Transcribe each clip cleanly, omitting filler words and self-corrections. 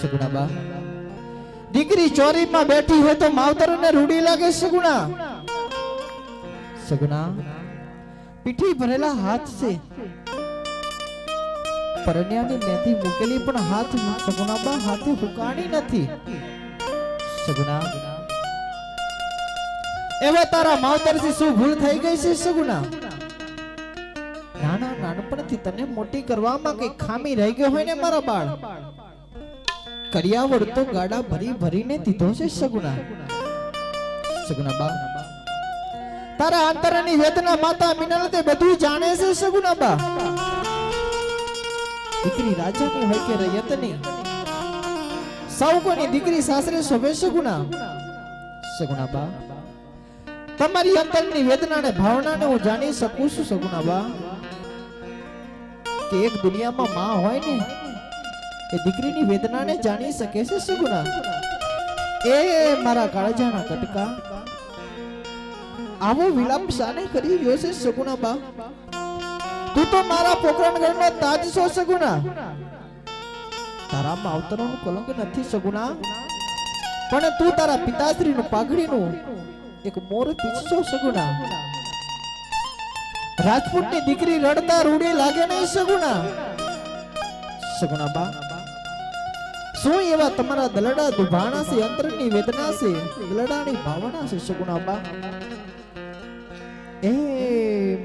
સગુણાબા દીકરી ચોરીમાં બેઠી હોય તો માવતરને રૂડી લાગે સગુણા. સગુણા પીઠી ભરેલા હાથ છે, પરણ્યાની મેથી મૂકેલી પણ હાથ સગુણાબા હાથે ફૂકાણી નથી. સગુણા એવા તારા માવતરથી શું ભૂલ થઈ ગઈ છે સગુણા? નાના નાનપણથી તને મોટી કરવામાં કઈ ખામી રહી ગઈ હોય ને મારા બાળ? કરિયાવર તો ગાડા ભરી ભરીને દીધો છે સગુણા. સગુણાબા તારા અંતરની વેદના માતા મિનલ તે બધું જાણે છે સગુણાબા. દીકરી રાજાની હોય કે રૈયતની, સૌ કોની દીકરી સાસરે શોભે સગુણા. સગુણાબા તમારી અંતરની વેદનાને ભાવનાને હું જાણી શકું છું સગુણાબા. કે એક દુનિયામાં માં હોય ને એ દીકરીની વેદનાને જાણી શકે છે સગુણા. એ મારા કાળજાના કટકા આવો વિલાપ શાને કરી રહ્યો છે સગુણાબા? તું તો મારા પોકરણગઢનો તાજ છો સગુણા. તારા માવતરનું કલંક નથી સગુણા, પણ તું તારા પિતાશ્રીનું પાઘડીનું એક મોર પીછ છો સગુણા. રાજપૂતની દીકરી રડતા રૂડી લાગે નહીં સગુણા. સગુણાબા શું એવા તમારા દલડા દુભાણા છે, અંતરની વેદના છે, દલડાની ભાવના છે સગુણાબા? એ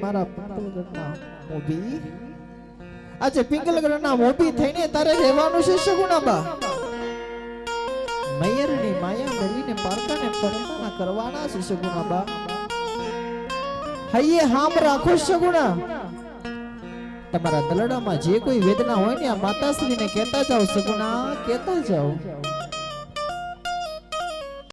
મારા પિંગલગઢના મોભી, આજે પિંગલગઢના મોભી થઈને તારે રહેવાનું છે સગુણાબા. મયરની માયા મેલીને પારકાને પરમાના કરવાના છે સગુણાબા. હૈયે હામ રાખો સગુણા. તમારા દલડામાં જે કોઈ વેદના હોય ને આ માતાશ્રીને કહેતા જાઓ સગુણા, કહેતા જાઓ.